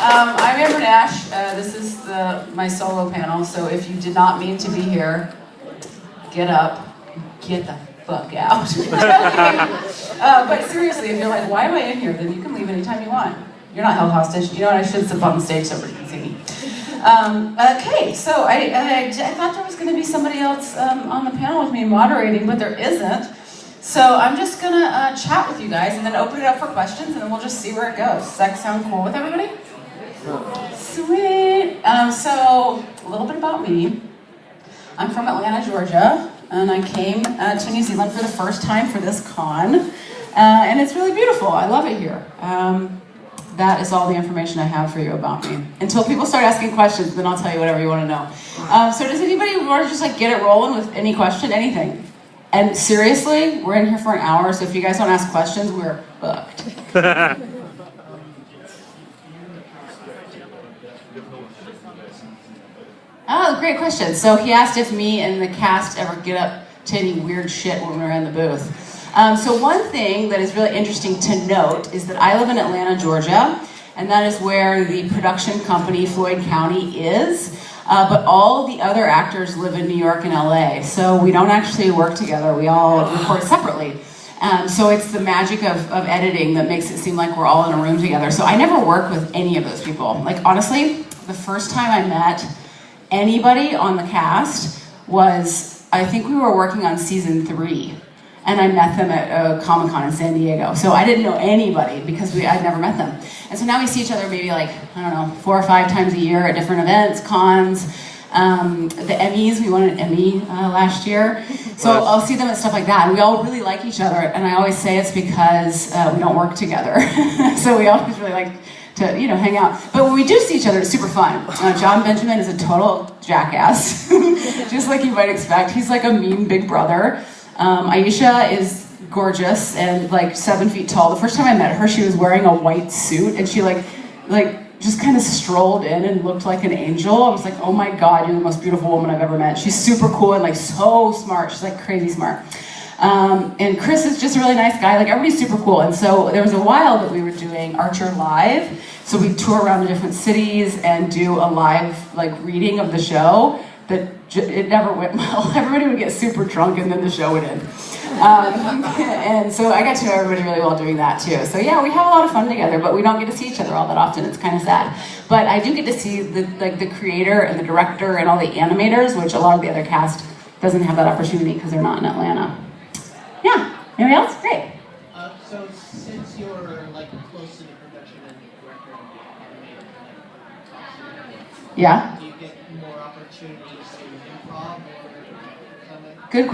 I'm Amber Nash. This is my solo panel, so if you did not mean to be here, get up, get the fuck out. But seriously, if you're like, why am I in here? Then you can leave anytime you want. You're not held hostage. You know what? I should sit on the stage so everybody can see me. Okay, so I thought there was going to be somebody else on the panel with me moderating, but there isn't. So I'm just going to chat with you guys and then open it up for questions, and then we'll just see where it goes. Does that sound cool with everybody? Sweet. So a little bit about me. I'm from Atlanta, Georgia, and I came to New Zealand for the first time for this con, and it's really beautiful. I love it here. That is all the information I have for you about me. Until people start asking questions, then I'll tell you whatever you want to know. So does anybody want to just like get it rolling with any question, anything? And seriously, we're in here for an hour, so if you guys don't ask questions, we're fucked. Oh, great question. So he asked if me and the cast ever get up to any weird shit when we're in the booth. So one thing that is really interesting to note is that I live in Atlanta, Georgia, and that is where the production company Floyd County is. But all the other actors live in New York and LA, so we don't actually work together. We all record separately. So it's the magic of editing that makes it seem like we're all in a room together. So I never work with any of those people. Like, honestly, the first time I met anybody on the cast was, I think we were working on season 3. And I met them at a Comic-Con in San Diego. So I didn't know anybody because I'd never met them. And so now we see each other maybe like, I don't know, 4 or 5 times a year at different events, cons. The Emmys, we won an Emmy last year. So I'll see them at stuff like that. And we all really like each other. And I always say it's because we don't work together. So we always really like to, hang out. But when we do see each other, it's super fun. John Benjamin is a total jackass, just like you might expect. He's like a mean big brother. Aisha is gorgeous and like 7 feet tall. The first time I met her, she was wearing a white suit and she like just kind of strolled in and looked like an angel. I was like, oh my God, you're the most beautiful woman I've ever met. She's super cool and like so smart. She's like crazy smart. And Chris is just a really nice guy. Like everybody's super cool. And so there was a while that we were doing Archer Live. So we tour around the different cities and do a live like reading of the show. That it never went well. Everybody would get super drunk and then the show would end. And so I got to know everybody really well doing that too. So yeah, we have a lot of fun together, but we don't get to see each other all that often. It's kind of sad. But I do get to see the creator and the director and all the animators, which a lot of the other cast doesn't have that opportunity because they're not in Atlanta. Yeah, anybody else? Great. So since you're like close to the production and the director and the animator, yeah. Do you get more opportunities to improv or something? Good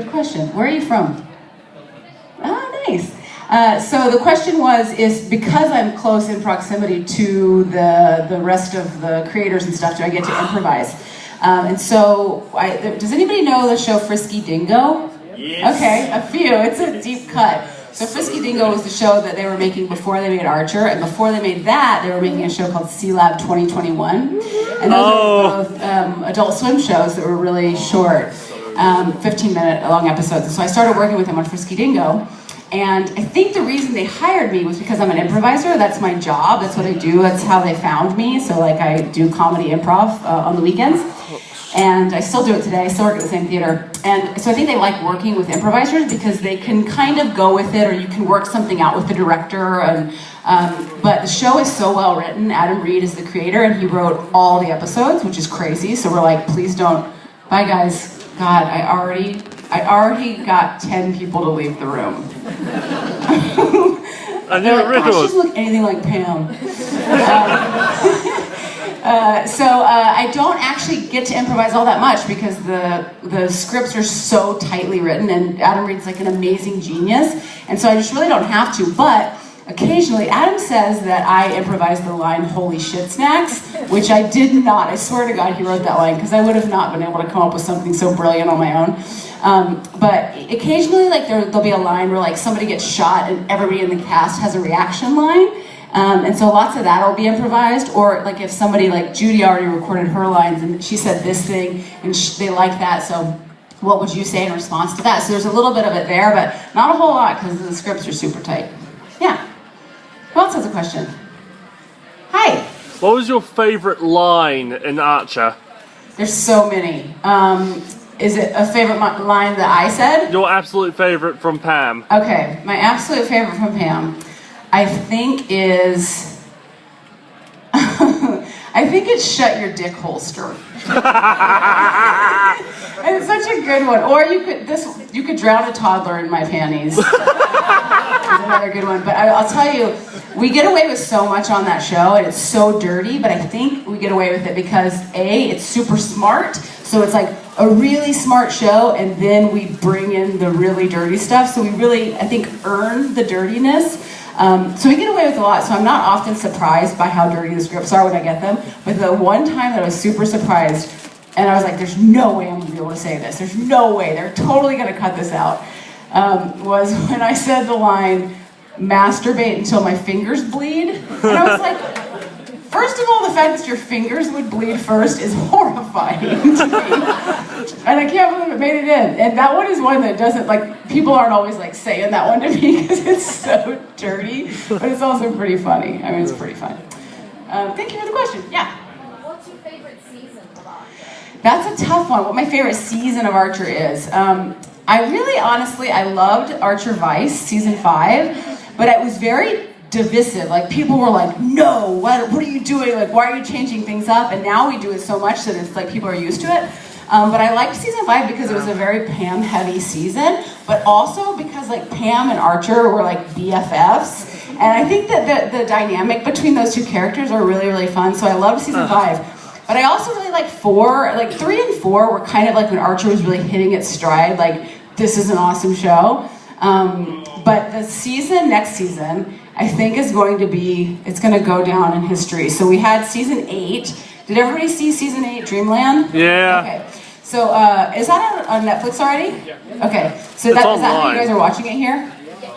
question. Where are you from? Ah, nice. So the question is because I'm close in proximity to the rest of the creators and stuff, do I get to improvise? And so, does anybody know the show Frisky, Dingo? Yes. Okay, a few. It's a deep cut. So Frisky Dingo was the show that they were making before they made Archer, and before they made that, they were making a show called C-Lab 2021. And those were both Adult Swim shows that were really short, 15-minute long episodes. And so I started working with them on Frisky Dingo, and I think the reason they hired me was because I'm an improviser. That's my job. That's what I do. That's how they found me. So like I do comedy improv on the weekends. And I still do it today. I still work at the same theater. And so I think they like working with improvisers because they can kind of go with it, or you can work something out with the director. And but the show is so well written. Adam Reed is the creator, and he wrote all the episodes, which is crazy. So we're like, please don't. Bye, guys. God, I already got 10 people to leave the room. I never read Ash doesn't look anything like Pam. So I don't actually get to improvise all that much because the scripts are so tightly written, and Adam Reed's like an amazing genius, and so I just really don't have to. But occasionally, Adam says that I improvise the line "Holy shit, snacks," which I did not. I swear to God, he wrote that line because I would have not been able to come up with something so brilliant on my own. But occasionally, like there'll be a line where like somebody gets shot and everybody in the cast has a reaction line. And so lots of that will be improvised, or like if somebody like Judy already recorded her lines and she said this thing and they like that, so what would you say in response to that? So there's a little bit of it there, but not a whole lot because the scripts are super tight. Yeah. Who else has a question? Hi. What was your favourite line in Archer? There's so many. Is it a favorite line that I said? Your absolute favourite from Pam. Okay, my absolute favorite from Pam, I think is... I think it's shut your dick holster. And it's such a good one. Or you could drown a toddler in my panties. Is another good one. But I'll tell you, we get away with so much on that show, and it's so dirty, but I think we get away with it because A, it's super smart, so it's like a really smart show, and then we bring in the really dirty stuff, so we really, I think, earn the dirtiness. So we get away with a lot, so I'm not often surprised by how dirty the scripts are when I get them, but the one time that I was super surprised, and I was like, there's no way I'm going to be able to say this, there's no way, they're totally going to cut this out, was when I said the line, masturbate until my fingers bleed, and I was like, first of all, the fact that your fingers would bleed first is horrifying to me. And I can't believe it made it in. And that one is one that doesn't, like, people aren't always, like, saying that one to me because it's so dirty. But it's also pretty funny. I mean, it's pretty fun. Thank you for the question. Yeah? What's your favorite season of Archer? That's a tough one. What my favorite season of Archer is. I really, honestly, I loved Archer Vice, season 5. But it was very divisive. Like, people were like, no, what are you doing? Like, why are you changing things up? And now we do it so much that it's like people are used to it. But I liked season 5 because it was a very Pam heavy season, but also because like Pam and Archer were like BFFs. And I think that the dynamic between those two characters are really, really fun. So I loved season 5. But I also really like 4, like 3 and 4 were kind of like when Archer was really hitting its stride, like this is an awesome show. But the next season, I think is going to be, it's going to go down in history. So we had season 8. Did everybody see season 8, Dreamland? Yeah. Okay. So is that on Netflix already? Yeah. Okay. So is that how you guys are watching it here?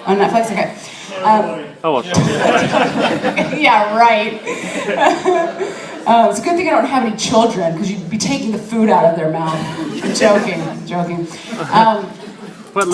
On Netflix? Okay. I watched it. Yeah, right. It's a good thing I don't have any children because you'd be taking the food out of their mouth. I'm joking.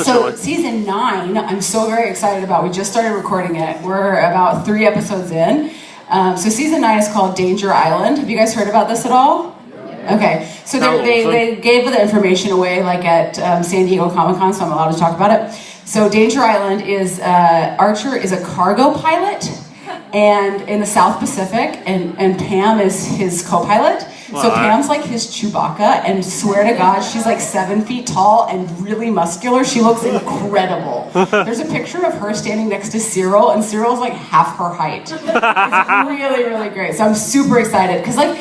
So season 9, I'm so very excited about. We just started recording it. We're about 3 episodes in. So season 9 is called Danger Island. Have you guys heard about this at all? Okay. So they gave the information away like at San Diego Comic-Con, so I'm allowed to talk about it. So Danger Island is, Archer is a cargo pilot and in the South Pacific, and Pam is his co-pilot. So Pam's like his Chewbacca, and swear to God, she's like 7 feet tall and really muscular. She looks incredible. There's a picture of her standing next to Cyril, and Cyril's like half her height. It's really, really great. So I'm super excited because like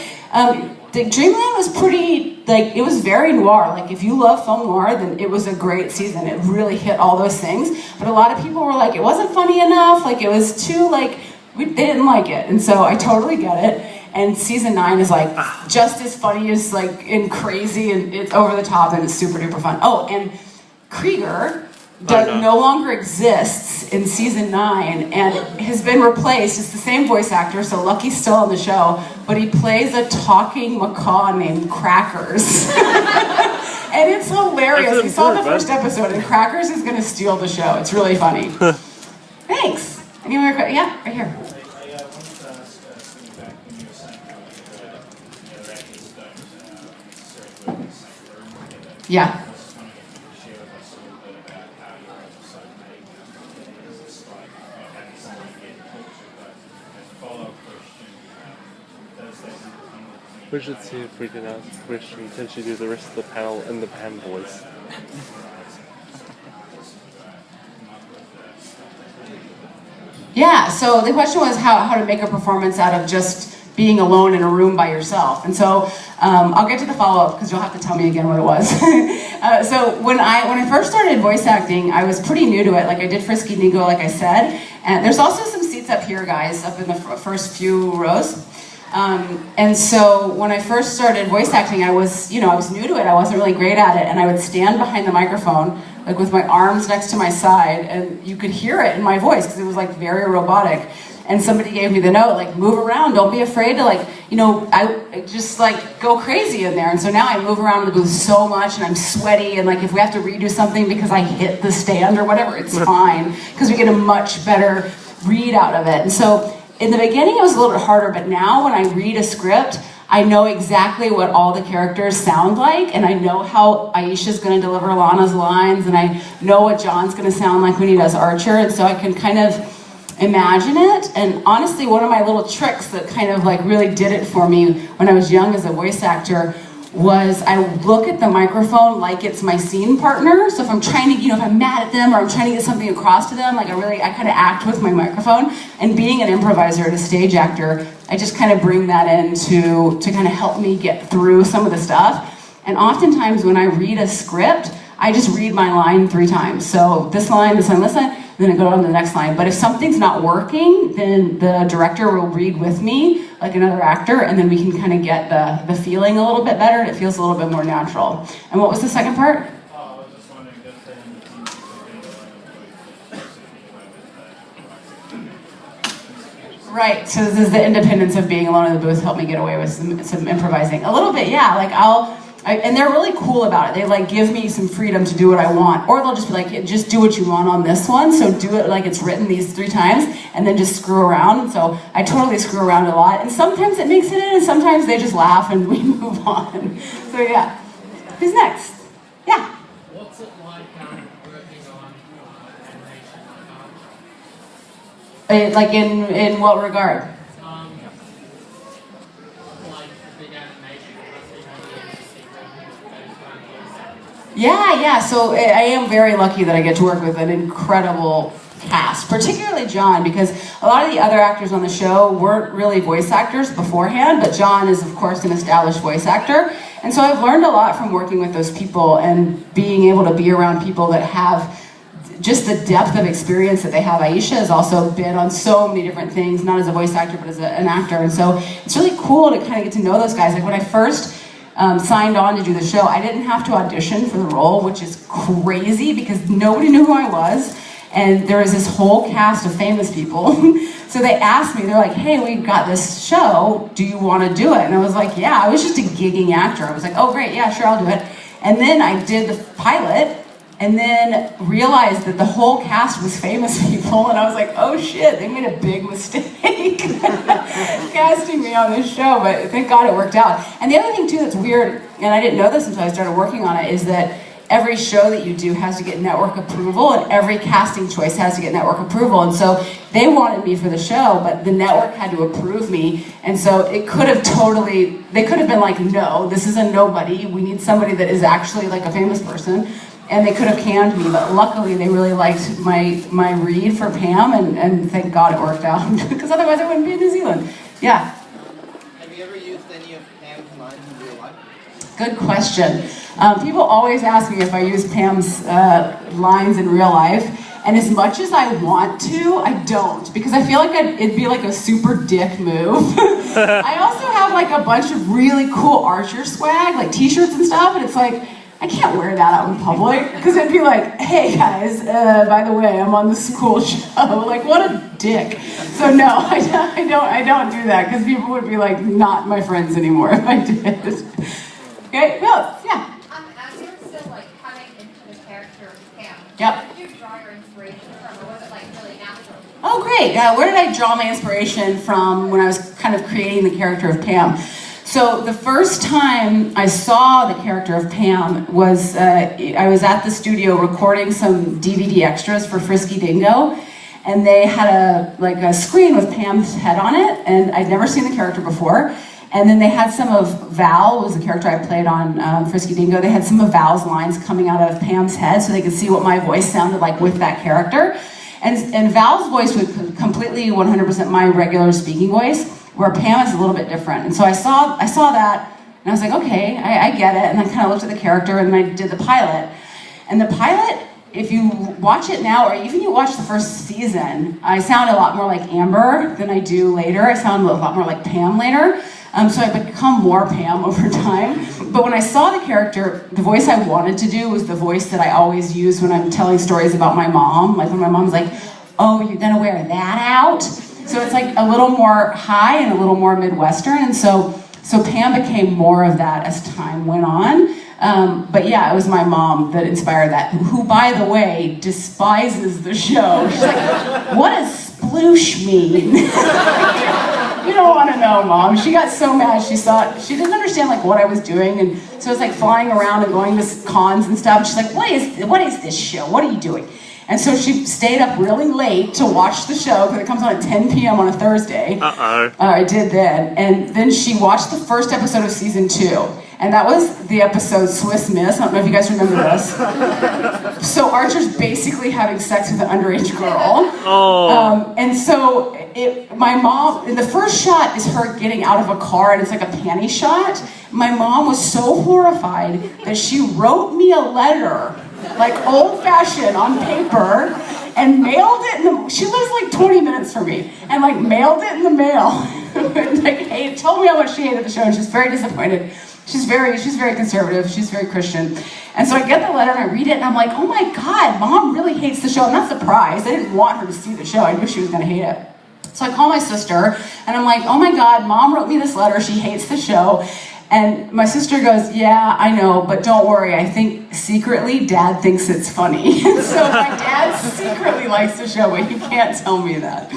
the Dreamland was pretty, like, it was very noir. Like, if you love film noir, then it was a great season. It really hit all those things. But a lot of people were like, it wasn't funny enough. Like, it was too, like, they didn't like it. And so I totally get it. And season 9 is like just as funny as like and crazy, and it's over the top and it's super duper fun. Oh, and Krieger no longer exists in season 9 and has been replaced. It's the same voice actor, so Lucky's still on the show, but he plays a talking macaw named Crackers. And it's hilarious. We saw the first episode, and Crackers is going to steal the show. It's really funny. Thanks. Any more questions? Yeah, right here. Yeah. We should see if we can ask a question. Can she do the rest of the panel in the Pam voice? Yeah, so the question was how to make a performance out of just being alone in a room by yourself. And so I'll get to the follow-up because you'll have to tell me again what it was. So when I first started voice acting, I was pretty new to it. Like I did Frisky, Dingo, like I said. And there's also some seats up here, guys, up in the first few rows. And so when I first started voice acting, I was new to it. I wasn't really great at it. And I would stand behind the microphone, like with my arms next to my side, and you could hear it in my voice because it was like very robotic. And somebody gave me the note, like, move around, don't be afraid to, like, I just, like, go crazy in there. And so now I move around in the booth so much, and I'm sweaty, and, like, if we have to redo something because I hit the stand or whatever, it's fine, because we get a much better read out of it. And so in the beginning it was a little bit harder, but now when I read a script, I know exactly what all the characters sound like, and I know how Aisha's going to deliver Lana's lines, and I know what John's going to sound like when he does Archer, and so I can kind of imagine it. And honestly, one of my little tricks that kind of like really did it for me when I was young as a voice actor was I look at the microphone like it's my scene partner. So if I'm trying to, if I'm mad at them or I'm trying to get something across to them, like I kind of act with my microphone. And being an improviser and a stage actor, I just kind of bring that in to kind of help me get through some of the stuff. And oftentimes when I read a script, I just read my line 3 times. So this line, this line, this line, then I go on to the next line. But if something's not working, then the director will read with me, like another actor, and then we can kind of get the feeling a little bit better, and it feels a little bit more natural. And what was the second part? I was just wondering, does the Right, so this is the independence of being alone in the booth helped me get away with some improvising. A little bit, yeah, like and they're really cool about it. They like give me some freedom to do what I want. Or they'll just be like, just do what you want on this one, so do it like it's written these 3 times, and then just screw around. And so I totally screw around a lot, and sometimes it makes it in, and sometimes they just laugh and we move on. So yeah. Who's next? Yeah. What's it like working on animation? Like in what regard? Like big animation, Yeah, so I am very lucky that I get to work with an incredible cast, particularly John, because a lot of the other actors on the show weren't really voice actors beforehand, but John is, of course, an established voice actor. And so I've learned a lot from working with those people and being able to be around people that have just the depth of experience that they have. Aisha has also been on so many different things, not as a voice actor, but as an actor. And so it's really cool to kind of get to know those guys. Like when I first signed on to do the show, I didn't have to audition for the role, which is crazy because nobody knew who I was. And there was this whole cast of famous people. So they asked me, they're like, hey, we got this show, do you want to do it? And I was like, yeah, I was just a gigging actor. I was like, oh great, yeah, sure, I'll do it. And then I did the pilot, and then realized that the whole cast was famous people, and I was like, oh shit, they made a big mistake casting me on this show, but thank God it worked out. And the other thing too that's weird, and I didn't know this until I started working on it, is that every show that you do has to get network approval, and every casting choice has to get network approval. And so they wanted me for the show, but the network had to approve me. And so it could have they could have been like, no, this is a nobody. We need somebody that is actually like a famous person. And they could have canned me, but luckily they really liked my read for Pam, and thank God it worked out, because otherwise I wouldn't be in New Zealand. Yeah. Have you ever used any of Pam's lines in real life? Good question. People always ask me if I use Pam's lines in real life, and as much as I want to, I don't, because I feel like it'd be like a super dick move. I also have like a bunch of really cool Archer swag, like t-shirts and stuff, and it's like, I can't wear that out in public, because it'd be like, hey guys, by the way, I'm on this cool show. Like, what a dick. So no, I don't do that, because people would be like, not my friends anymore if I did. Okay, no, yeah. As you're still like coming into the character of Pam, Yep. where did you draw your inspiration from, or was it like really natural? Oh, great. Where did I draw my inspiration from when I was kind of creating the character of Pam? So the first time I saw the character of Pam was, I was at the studio recording some DVD extras for Frisky Dingo, and they had a screen with Pam's head on it, and I'd never seen the character before. And then they had some of Val, was the character I played on Frisky Dingo, they had some of Val's lines coming out of Pam's head so they could see what my voice sounded like with that character. And Val's voice was completely 100% my regular speaking voice, where Pam is a little bit different. And so I saw that, and I was like, okay, I get it. And I kind of looked at the character, and then I did the pilot. And the pilot, if you watch it now, or even you watch the first season, I sound a lot more like Amber than I do later. I sound a lot more like Pam later. So I've become more Pam over time. But when I saw the character, the voice I wanted to do was the voice that I always use when I'm telling stories about my mom. Like when my mom's like, oh, you're gonna wear that out? So it's like a little more high and a little more Midwestern. And so Pam became more of that as time went on. But yeah, it was my mom that inspired that, who, by the way, despises the show. She's like, what is sploosh mean? You don't want to know, Mom. She got so mad. She didn't understand like what I was doing, and so I was like flying around and going to cons and stuff. And she's like, what is this show? What are you doing? And so she stayed up really late to watch the show because it comes on at 10 p.m. on a Thursday. I did then. And then she watched the first episode of season 2. And that was the episode Swiss Miss. I don't know if you guys remember this. So Archer's basically having sex with an underage girl. And so my mom, the first shot is her getting out of a car, and it's like a panty shot. My mom was so horrified that she wrote me a letter, like old-fashioned on paper, and mailed it. She lives like 20 minutes from me, and like mailed it in the mail. Like, told me how much she hated the show, and she's very disappointed. She's very conservative. She's very Christian. And so I get the letter and I read it, and I'm like, oh my God, Mom really hates the show. I'm not surprised. I didn't want her to see the show. I knew she was going to hate it. So I call my sister, and I'm like, oh my God, Mom wrote me this letter. She hates the show. And my sister goes, yeah, I know, but don't worry. I think secretly Dad thinks it's funny. So my dad secretly likes the show, but he can't tell me that.